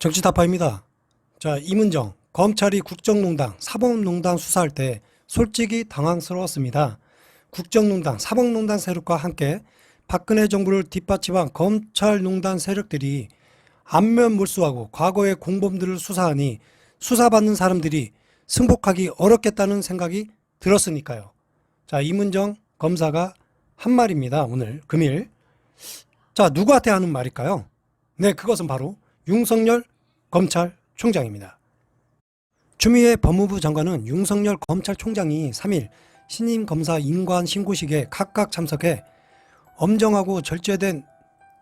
정치타파입니다. 자, 이문정 검찰이 국정농단, 사법농단 수사할 때 솔직히 당황스러웠습니다. 국정농단, 사법농단 세력과 함께 박근혜 정부를 뒷받침한 검찰농단 세력들이 안면 몰수하고 과거의 공범들을 수사하니 수사받는 사람들이 승복하기 어렵겠다는 생각이 들었으니까요. 자, 이문정 검사가 한 말입니다. 오늘 금일. 자, 누구한테 하는 말일까요? 네, 그것은 바로 윤석열 검찰총장입니다. 추미애 법무부 장관은 윤석열 검찰총장이 3일 신임 검사 인관 신고식에 각각 참석해 엄정하고 절제된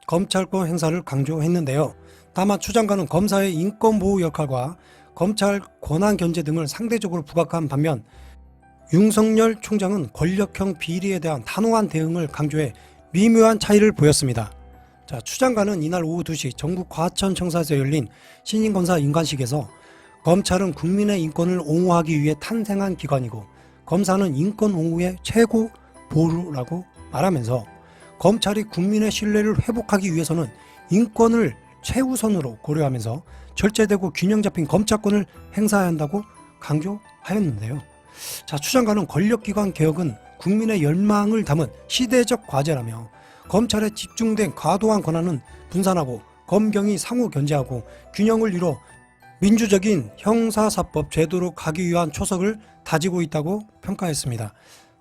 검찰권 행사를 강조했는데요. 다만 추 장관은 검사의 인권보호 역할과 검찰 권한 견제 등을 상대적으로 부각한 반면 윤석열 총장은 권력형 비리에 대한 단호한 대응을 강조해 미묘한 차이를 보였습니다. 자, 추 장관은 이날 오후 2시 전국 과천청사에서 열린 신임검사 인관식에서 검찰은 국민의 인권을 옹호하기 위해 탄생한 기관이고 검사는 인권 옹호의 최고 보루라고 말하면서 검찰이 국민의 신뢰를 회복하기 위해서는 인권을 최우선으로 고려하면서 절제되고 균형 잡힌 검찰권을 행사해야 한다고 강조하였는데요. 자, 추 장관은 권력기관 개혁은 국민의 열망을 담은 시대적 과제라며 검찰에 집중된 과도한 권한은 분산하고 검경이 상호 견제하고 균형을 이뤄 민주적인 형사사법 제도로 가기 위한 초석을 다지고 있다고 평가했습니다.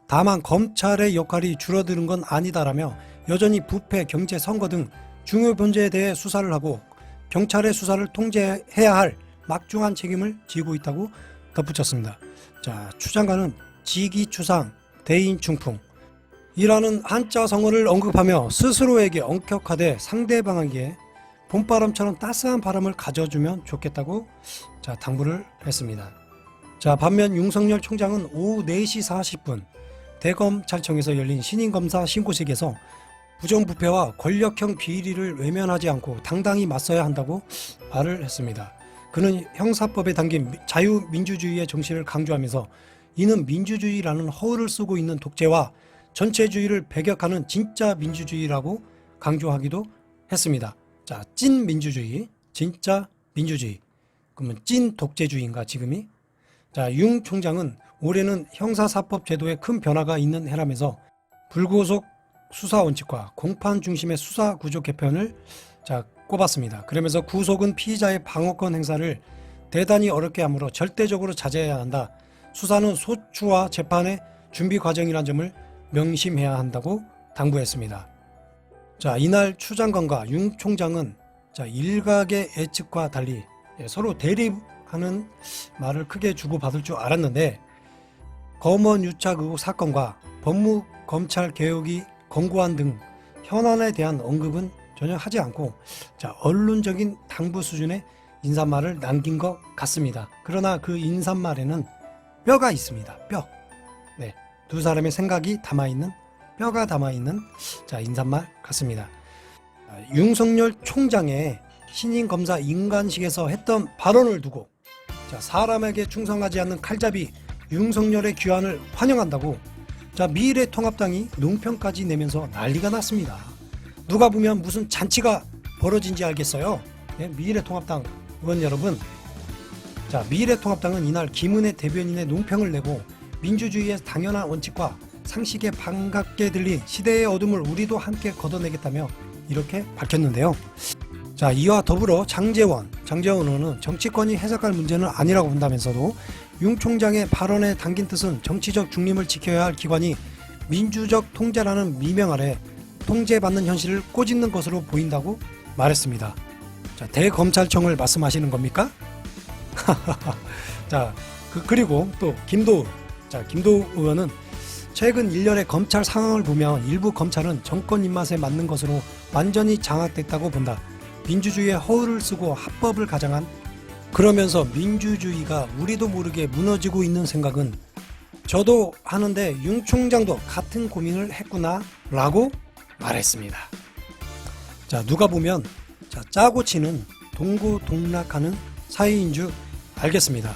다만 검찰의 역할이 줄어드는 건 아니다라며 여전히 부패, 경제, 선거 등 중요 범죄에 대해 수사를 하고 경찰의 수사를 통제해야 할 막중한 책임을 지고 있다고 덧붙였습니다. 자, 추 장관은 지기추상, 대인충풍 이라는 한자 성어를 언급하며 스스로에게 엄격하되 상대방에게 봄바람처럼 따스한 바람을 가져주면 좋겠다고 당부를 했습니다. 자, 반면 윤석열 총장은 오후 4시 40분 대검찰청에서 열린 신임검사 신고식에서 부정부패와 권력형 비리를 외면하지 않고 당당히 맞서야 한다고 말을 했습니다. 그는 형사법에 담긴 자유민주주의의 정신을 강조하면서 이는 민주주의라는 허울을 쓰고 있는 독재와 전체주의를 배격하는 진짜 민주주의라고 강조하기도 했습니다. 자, 찐 민주주의, 진짜 민주주의. 그러면 찐 독재주의인가 지금이? 자, 윤 총장은 올해는 형사사법 제도에 큰 변화가 있는 해라면서 불구속 수사 원칙과 공판 중심의 수사 구조 개편을 꼽았습니다. 그러면서 구속은 피의자의 방어권 행사를 대단히 어렵게 하므로 절대적으로 자제해야 한다. 수사는 소추와 재판의 준비 과정이라는 점을 명심해야 한다고 당부했습니다. 자, 이날 추 장관과 윤 총장은 일각의 예측과 달리 서로 대립하는 말을 크게 주고받을 줄 알았는데 검언 유착 의혹 사건과 법무 검찰 개혁이 권고안 등 현안에 대한 언급은 전혀 하지 않고 언론적인 당부 수준의 인사말을 남긴 것 같습니다. 그러나 그 인사말에는 뼈가 있습니다. 뼈. 네, 두 사람의 생각이 담아있는 뼈가 담아있는 인사말 같습니다. 윤석열 총장의 신임 검사 인관식에서 했던 발언을 두고 사람에게 충성하지 않는 칼잡이 윤석열의 귀환을 환영한다고 미래통합당이 논평까지 내면서 난리가 났습니다. 누가 보면 무슨 잔치가 벌어진지 알겠어요. 네, 미래통합당 의원 여러분, 미래통합당은 이날 김은혜 대변인의 논평을 내고 민주주의의 당연한 원칙과 상식에 반갑게 들린 시대의 어둠을 우리도 함께 걷어내겠다며 이렇게 밝혔는데요. 자, 이와 더불어 장제원 의원은 정치권이 해석할 문제는 아니라고 본다면서도 윤 총장의 발언에 담긴 뜻은 정치적 중립을 지켜야 할 기관이 민주적 통제라는 미명 아래 통제받는 현실을 꼬집는 것으로 보인다고 말했습니다. 자, 대검찰청을 말씀하시는 겁니까? 그리고 또 김도우 의원은 최근 일련의 검찰 상황을 보면 일부 검찰은 정권 입맛에 맞는 것으로 완전히 장악됐다고 본다. 민주주의의 허울을 쓰고 합법을 가장한 그러면서 민주주의가 우리도 모르게 무너지고 있는 생각은 저도 하는데 윤 총장도 같은 고민을 했구나 라고 말했습니다. 자, 누가 보면 짜고 치는 동고동락하는 사이인 줄 알겠습니다.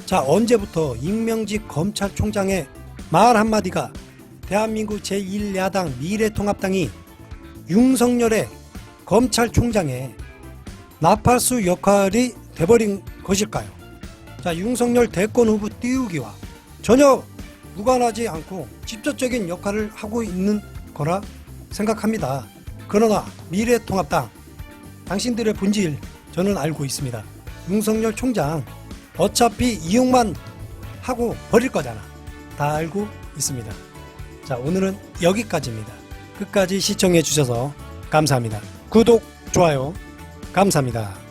자, 언제부터 임명직 검찰총장의 말 한마디가 대한민국 제1야당 미래통합당이 윤석열의 검찰총장의 나팔수 역할이 돼버린 것일까요? 자, 윤석열 대권 후보 띄우기와 전혀 무관하지 않고 직접적인 역할을 하고 있는 거라 생각합니다. 그러나 미래통합당, 당신들의 본질 저는 알고 있습니다. 윤석열 총장 어차피 이용만 하고 버릴 거잖아. 다 알고 있습니다. 자, 오늘은 여기까지입니다. 끝까지 시청해 주셔서 감사합니다. 구독, 좋아요 감사합니다.